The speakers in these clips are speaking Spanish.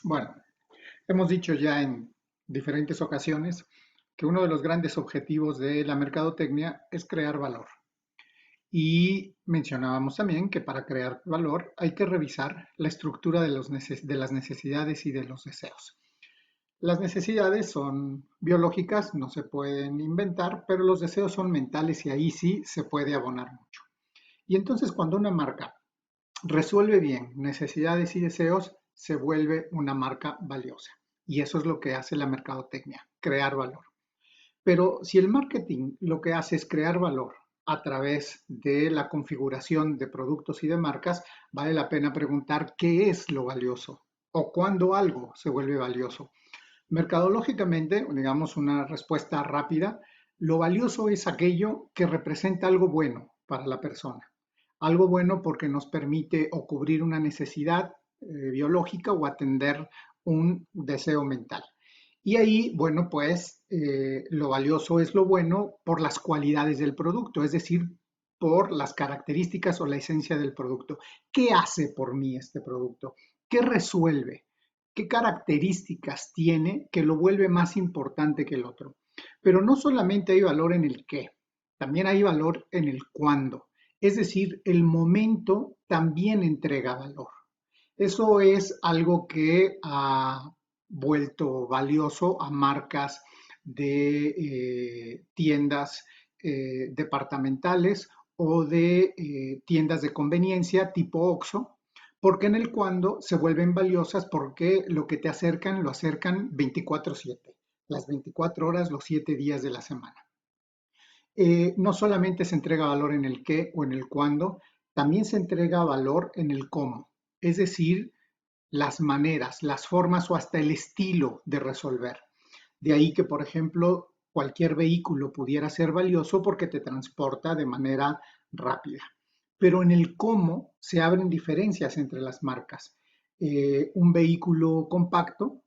Bueno, hemos dicho ya en diferentes ocasiones que uno de los grandes objetivos de la mercadotecnia es crear valor. Y mencionábamos también que para crear valor hay que revisar la estructura de las necesidades y de los deseos. Las necesidades son biológicas, no se pueden inventar, pero los deseos son mentales y ahí sí se puede abonar mucho. Y entonces cuando una marca resuelve bien necesidades y deseos, se vuelve una marca valiosa. Y eso es lo que hace la mercadotecnia, crear valor. Pero si el marketing lo que hace es crear valor a través de la configuración de productos y de marcas, vale la pena preguntar qué es lo valioso o cuándo algo se vuelve valioso. Mercadológicamente, digamos una respuesta rápida, lo valioso es aquello que representa algo bueno para la persona. Algo bueno porque nos permite o cubrir una necesidad biológica o atender un deseo mental. Y ahí, bueno, pues lo valioso es lo bueno por las cualidades del producto, es decir, por las características o la esencia del producto. ¿Qué hace por mí este producto? ¿Qué resuelve? ¿Qué características tiene que lo vuelve más importante que el otro? Pero no solamente hay valor en el qué, también hay valor en el cuándo. Es decir, el momento también entrega valor. Eso es algo que ha vuelto valioso a marcas de tiendas departamentales o de tiendas de conveniencia tipo Oxxo, porque en el cuando se vuelven valiosas porque lo que te acercan lo acercan 24/7, las 24 horas, los 7 días de la semana. No solamente se entrega valor en el qué o en el cuándo, también se entrega valor en el cómo, es decir, las maneras, las formas o hasta el estilo de resolver. De ahí que, por ejemplo, cualquier vehículo pudiera ser valioso porque te transporta de manera rápida. Pero en el cómo se abren diferencias entre las marcas. Un vehículo compacto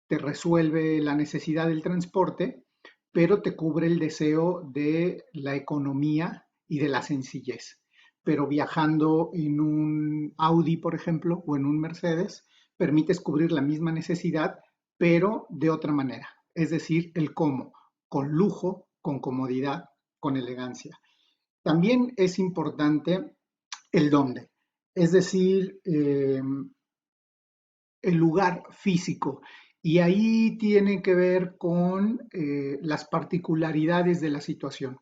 te resuelve la necesidad del transporte, pero te cubre el deseo de la economía y de la sencillez. Pero viajando en un Audi, por ejemplo, o en un Mercedes, permites cubrir la misma necesidad, pero de otra manera. Es decir, el cómo, con lujo, con comodidad, con elegancia. También es importante el dónde, es decir, el lugar físico. Y ahí tiene que ver con las particularidades de la situación.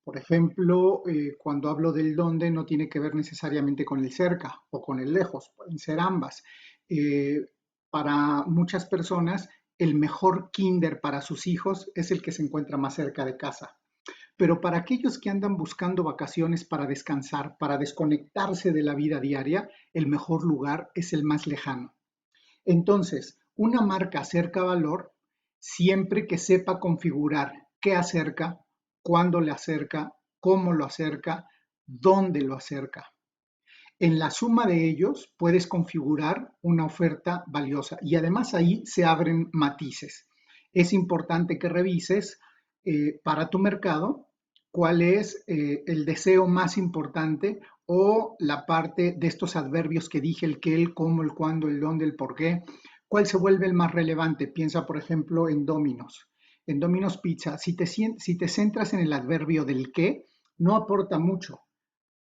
Por ejemplo, cuando hablo del dónde, no tiene que ver necesariamente con el cerca o con el lejos, pueden ser ambas. Eh, para muchas personas, el mejor kinder para sus hijos es el que se encuentra más cerca de casa. Pero para aquellos que andan buscando vacaciones para descansar, para desconectarse de la vida diaria, el mejor lugar es el más lejano. Entonces, una marca acerca valor siempre que sepa configurar qué acerca, cuándo le acerca, cómo lo acerca, dónde lo acerca. En la suma de ellos puedes configurar una oferta valiosa y además ahí se abren matices. Es importante que revises para tu mercado cuál es el deseo más importante o la parte de estos adverbios que dije, el qué, el cómo, el cuándo, el dónde, el por qué, cuál se vuelve el más relevante. Piensa, por ejemplo, en Domino's. En Domino's Pizza, si te centras en el adverbio del qué, no aporta mucho.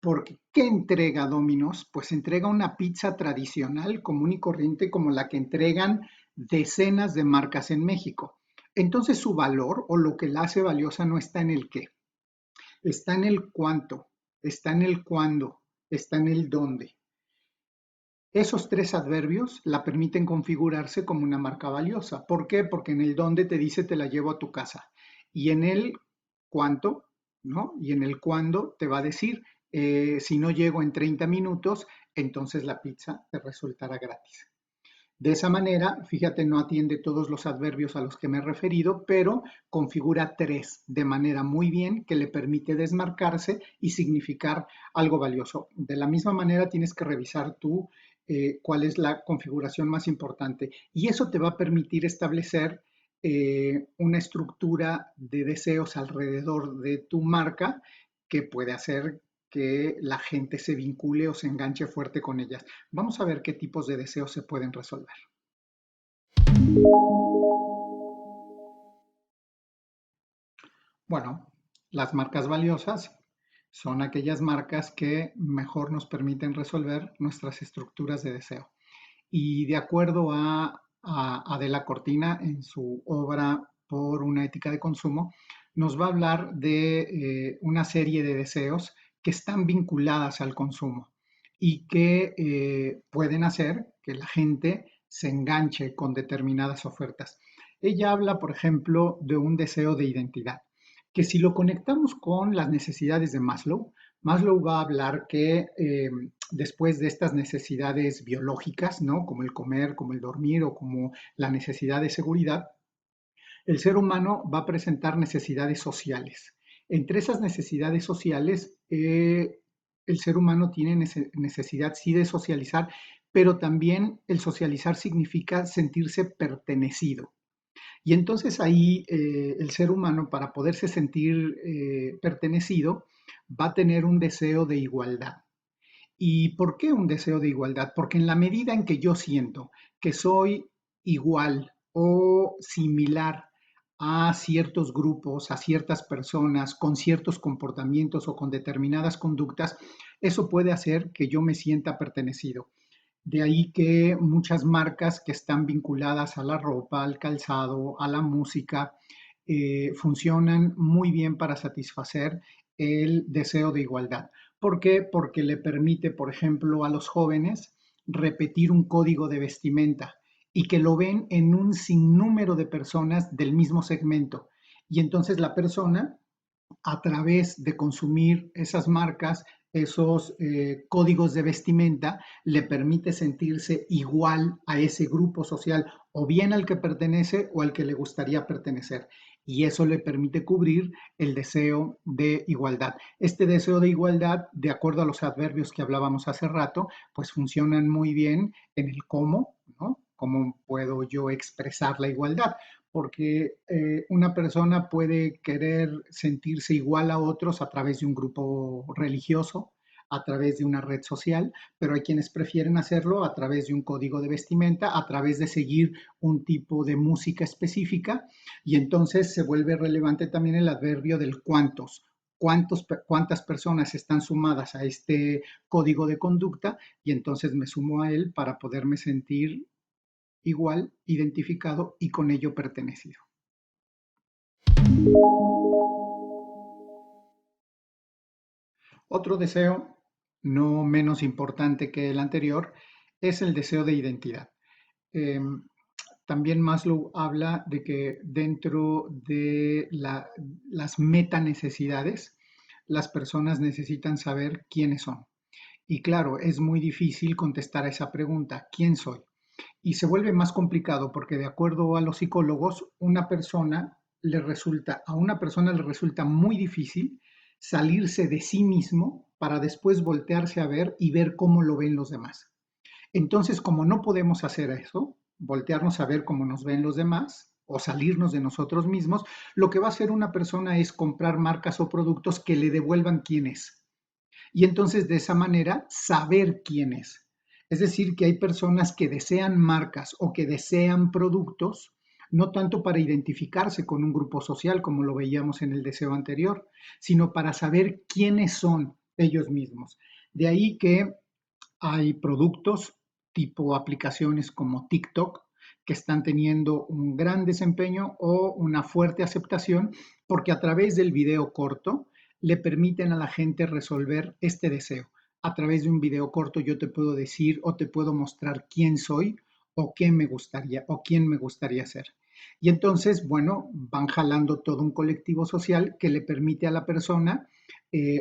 Porque, ¿qué entrega Domino's? Pues entrega una pizza tradicional, común y corriente, como la que entregan decenas de marcas en México. Entonces su valor o lo que la hace valiosa no está en el qué, está en el cuánto, está en el cuándo, está en el dónde. Esos tres adverbios la permiten configurarse como una marca valiosa. ¿Por qué? Porque en el dónde te dice te la llevo a tu casa y en el cuánto, ¿no? Y en el cuándo te va a decir si no llego en 30 minutos, entonces la pizza te resultará gratis. De esa manera, fíjate, no atiende todos los adverbios a los que me he referido, pero configura tres de manera muy bien que le permite desmarcarse y significar algo valioso. De la misma manera, tienes que revisar tú cuál es la configuración más importante y eso te va a permitir establecer una estructura de deseos alrededor de tu marca que puede hacer que la gente se vincule o se enganche fuerte con ellas. Vamos a ver qué tipos de deseos se pueden resolver. Bueno, las marcas valiosas son aquellas marcas que mejor nos permiten resolver nuestras estructuras de deseo. Y de acuerdo a Adela Cortina, en su obra Por una ética de consumo, nos va a hablar de una serie de deseos que están vinculadas al consumo y que pueden hacer que la gente se enganche con determinadas ofertas. Ella habla, por ejemplo, de un deseo de identidad, que si lo conectamos con las necesidades de Maslow, Maslow va a hablar que después de estas necesidades biológicas, ¿no? Como el comer, como el dormir o como la necesidad de seguridad, el ser humano va a presentar necesidades sociales. Entre esas necesidades sociales, el ser humano tiene necesidad sí de socializar, pero también el socializar significa sentirse pertenecido. Y entonces ahí el ser humano, para poderse sentir pertenecido, va a tener un deseo de igualdad. ¿Y por qué un deseo de igualdad? Porque en la medida en que yo siento que soy igual o similar a ciertos grupos, a ciertas personas, con ciertos comportamientos o con determinadas conductas, eso puede hacer que yo me sienta pertenecido. De ahí que muchas marcas que están vinculadas a la ropa, al calzado, a la música, funcionan muy bien para satisfacer el deseo de igualdad. ¿Por qué? Porque le permite, por ejemplo, a los jóvenes repetir un código de vestimenta y que lo ven en un sinnúmero de personas del mismo segmento. Y entonces la persona, a través de consumir esas marcas, esos códigos de vestimenta, le permite sentirse igual a ese grupo social, o bien al que pertenece o al que le gustaría pertenecer. Y eso le permite cubrir el deseo de igualdad. Este deseo de igualdad, de acuerdo a los adverbios que hablábamos hace rato, pues funcionan muy bien en el cómo, ¿no? ¿Cómo puedo yo expresar la igualdad? Porque una persona puede querer sentirse igual a otros a través de un grupo religioso, a través de una red social, pero hay quienes prefieren hacerlo a través de un código de vestimenta, a través de seguir un tipo de música específica, y entonces se vuelve relevante también el adverbio del cuántos. ¿Cuántas personas están sumadas a este código de conducta? Y entonces me sumo a él para poderme sentir igual, identificado y con ello pertenecido. Otro deseo, no menos importante que el anterior, es el deseo de identidad. Eh, También Maslow habla de que dentro de las metanecesidades, las personas necesitan saber quiénes son. Y claro, es muy difícil contestar a esa pregunta, ¿quién soy? Y se vuelve más complicado porque de acuerdo a los psicólogos, a una persona le resulta muy difícil salirse de sí mismo para después voltearse a ver y ver cómo lo ven los demás. Entonces, como no podemos hacer eso, voltearnos a ver cómo nos ven los demás o salirnos de nosotros mismos, lo que va a hacer una persona es comprar marcas o productos que le devuelvan quién es. Y entonces de esa manera saber quién es. Es decir, que hay personas que desean marcas o que desean productos, no tanto para identificarse con un grupo social, como lo veíamos en el deseo anterior, sino para saber quiénes son ellos mismos. De ahí que hay productos tipo aplicaciones como TikTok que están teniendo un gran desempeño o una fuerte aceptación porque a través del video corto le permiten a la gente resolver este deseo. A través de un video corto yo te puedo decir o te puedo mostrar quién soy o qué me gustaría o quién me gustaría ser. Y entonces, bueno, van jalando todo un colectivo social que le permite a la persona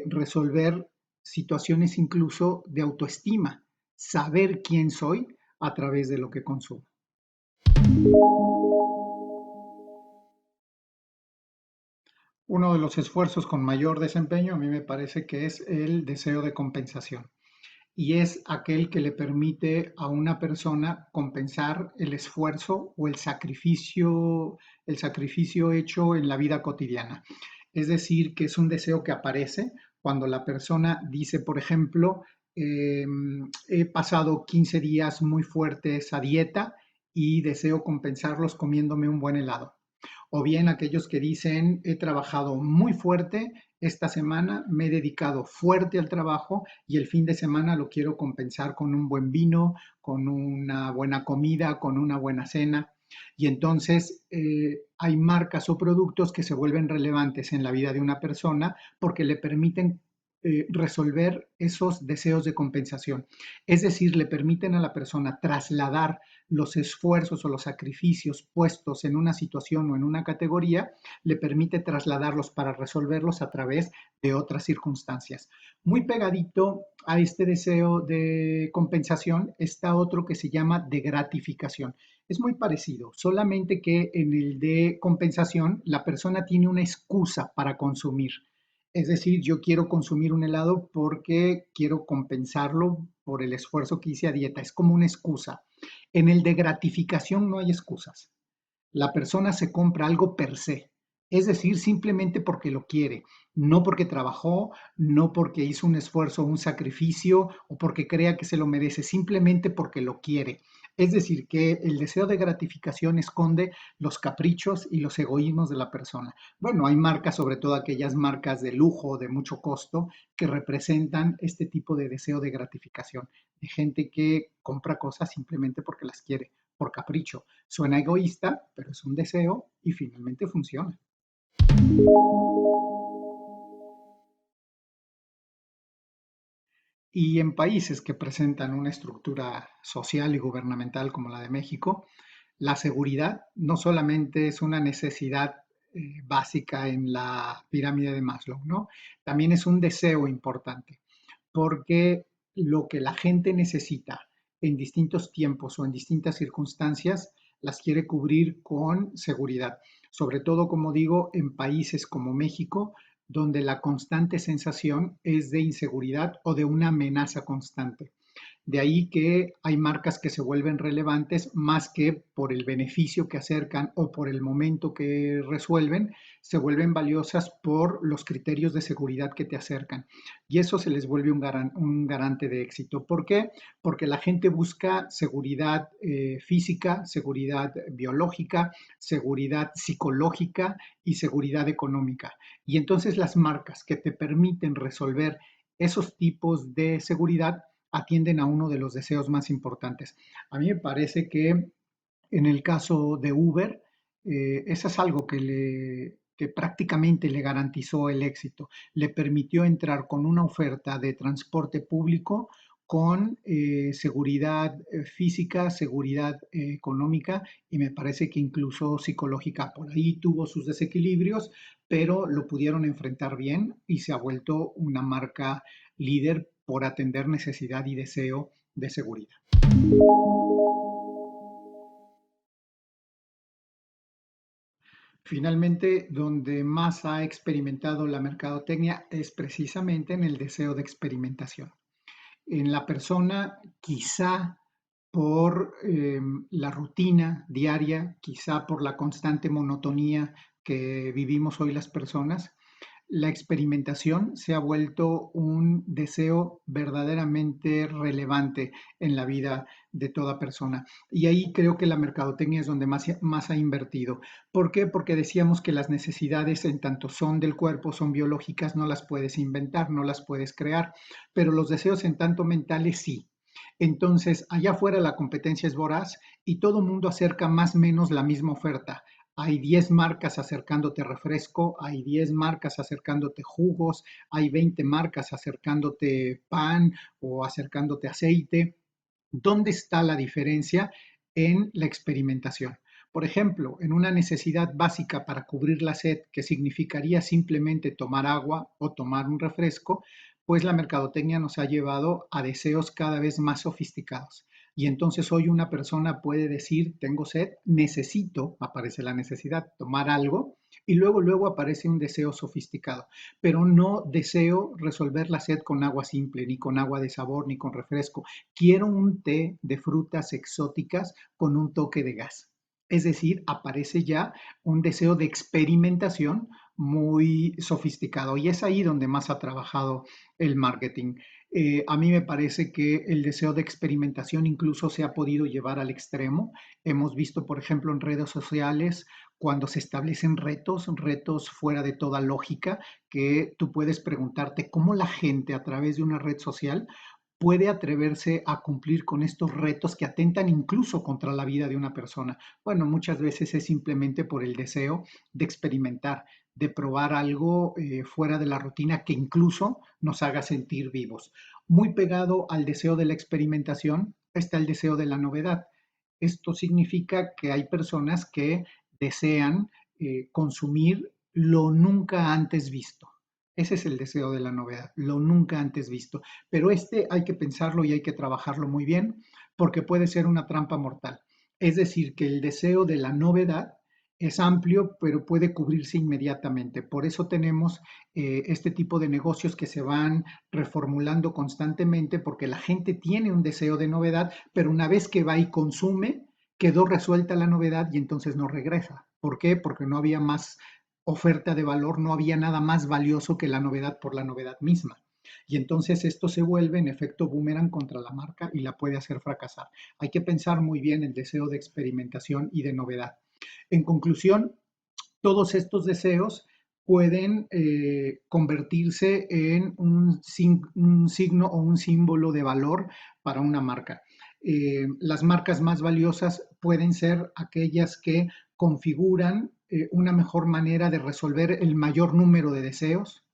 resolver situaciones incluso de autoestima, saber quién soy a través de lo que consumo. Uno de los esfuerzos con mayor desempeño a mí me parece que es el deseo de compensación y es aquel que le permite a una persona compensar el esfuerzo o el sacrificio hecho en la vida cotidiana. Es decir, que es un deseo que aparece cuando la persona dice, por ejemplo, he pasado 15 días muy fuertes a dieta y deseo compensarlos comiéndome un buen helado. O bien aquellos que dicen, he trabajado muy fuerte esta semana, me he dedicado fuerte al trabajo y el fin de semana lo quiero compensar con un buen vino, con una buena comida, con una buena cena. Y entonces hay marcas o productos que se vuelven relevantes en la vida de una persona porque le permiten resolver esos deseos de compensación. Es decir, le permiten a la persona trasladar los esfuerzos o los sacrificios puestos en una situación o en una categoría, le permite trasladarlos para resolverlos a través de otras circunstancias. Muy pegadito a este deseo de compensación está otro que se llama de gratificación. Es muy parecido, solamente que en el de compensación la persona tiene una excusa para consumir. Es decir, yo quiero consumir un helado porque quiero compensarlo por el esfuerzo que hice a dieta. Es como una excusa. En el de gratificación no hay excusas. La persona se compra algo per se, es decir, simplemente porque lo quiere, no porque trabajó, no porque hizo un esfuerzo, un sacrificio o porque crea que se lo merece, simplemente porque lo quiere. Es decir, que el deseo de gratificación esconde los caprichos y los egoísmos de la persona. Bueno, hay marcas, sobre todo aquellas marcas de lujo, de mucho costo, que representan este tipo de deseo de gratificación, de gente que compra cosas simplemente porque las quiere, por capricho. Suena egoísta, pero es un deseo y finalmente funciona. Y en países que presentan una estructura social y gubernamental como la de México, la seguridad no solamente es una necesidad básica en la pirámide de Maslow, ¿no? También es un deseo importante, porque lo que la gente necesita en distintos tiempos o en distintas circunstancias las quiere cubrir con seguridad. Sobre todo, como digo, en países como México, donde la constante sensación es de inseguridad o de una amenaza constante. De ahí que hay marcas que se vuelven relevantes más que por el beneficio que acercan o por el momento que resuelven, se vuelven valiosas por los criterios de seguridad que te acercan. Y eso se les vuelve un garante de éxito. ¿Por qué? Porque la gente busca seguridad física, seguridad biológica, seguridad psicológica y seguridad económica. Y entonces las marcas que te permiten resolver esos tipos de seguridad atienden a uno de los deseos más importantes. A mí me parece que en el caso de Uber, eso es algo que prácticamente le garantizó el éxito. Le permitió entrar con una oferta de transporte público con seguridad física, seguridad económica y me parece que incluso psicológica. Por ahí tuvo sus desequilibrios, pero lo pudieron enfrentar bien y se ha vuelto una marca líder por atender necesidad y deseo de seguridad. Finalmente, donde más ha experimentado la mercadotecnia es precisamente en el deseo de experimentación. En la persona, quizá por la rutina diaria, quizá por la constante monotonía que vivimos hoy las personas, la experimentación se ha vuelto un deseo verdaderamente relevante en la vida de toda persona. Y ahí creo que la mercadotecnia es donde más ha invertido. ¿Por qué? Porque decíamos que las necesidades en tanto son del cuerpo, son biológicas, no las puedes inventar, no las puedes crear, pero los deseos en tanto mentales sí. Entonces, allá afuera la competencia es voraz y todo mundo acerca más o menos la misma oferta. Hay 10 marcas acercándote refresco, hay 10 marcas acercándote jugos, hay 20 marcas acercándote pan o acercándote aceite. ¿Dónde está la diferencia en la experimentación? Por ejemplo, en una necesidad básica para cubrir la sed, que significaría simplemente tomar agua o tomar un refresco, pues la mercadotecnia nos ha llevado a deseos cada vez más sofisticados. Y entonces hoy una persona puede decir, tengo sed, necesito, aparece la necesidad, tomar algo, y luego aparece un deseo sofisticado. Pero no deseo resolver la sed con agua simple, ni con agua de sabor, ni con refresco. Quiero un té de frutas exóticas con un toque de gas. Es decir, aparece ya un deseo de experimentación muy sofisticado y es ahí donde más ha trabajado el marketing. A mí me parece que el deseo de experimentación incluso se ha podido llevar al extremo. Hemos visto, por ejemplo, en redes sociales, cuando se establecen retos fuera de toda lógica, que tú puedes preguntarte cómo la gente a través de una red social puede atreverse a cumplir con estos retos que atentan incluso contra la vida de una persona. Bueno, muchas veces es simplemente por el deseo de experimentar, de probar algo fuera de la rutina que incluso nos haga sentir vivos. Muy pegado al deseo de la experimentación está el deseo de la novedad. Esto significa que hay personas que desean consumir lo nunca antes visto. Ese es el deseo de la novedad, lo nunca antes visto. Pero este hay que pensarlo y hay que trabajarlo muy bien porque puede ser una trampa mortal. Es decir, que el deseo de la novedad es amplio, pero puede cubrirse inmediatamente. Por eso tenemos este tipo de negocios que se van reformulando constantemente porque la gente tiene un deseo de novedad, pero una vez que va y consume, quedó resuelta la novedad y entonces no regresa. ¿Por qué? Porque no había más oferta de valor, no había nada más valioso que la novedad por la novedad misma. Y entonces esto se vuelve en efecto boomerang contra la marca y la puede hacer fracasar. Hay que pensar muy bien el deseo de experimentación y de novedad. En conclusión, todos estos deseos pueden convertirse en un signo o un símbolo de valor para una marca. Las marcas más valiosas pueden ser aquellas que configuran una mejor manera de resolver el mayor número de deseos,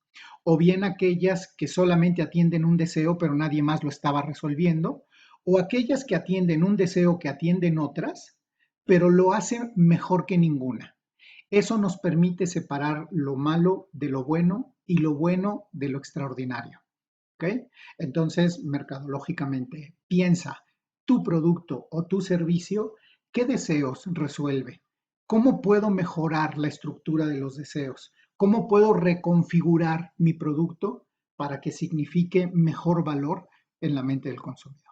o bien aquellas que solamente atienden un deseo pero nadie más lo estaba resolviendo, o aquellas que atienden un deseo que atienden otras, pero lo hacen mejor que ninguna. Eso nos permite separar lo malo de lo bueno y lo bueno de lo extraordinario. ¿Ok? Entonces, mercadológicamente, piensa tu producto o tu servicio, ¿qué deseos resuelve? ¿Cómo puedo mejorar la estructura de los deseos? ¿Cómo puedo reconfigurar mi producto para que signifique mejor valor en la mente del consumidor?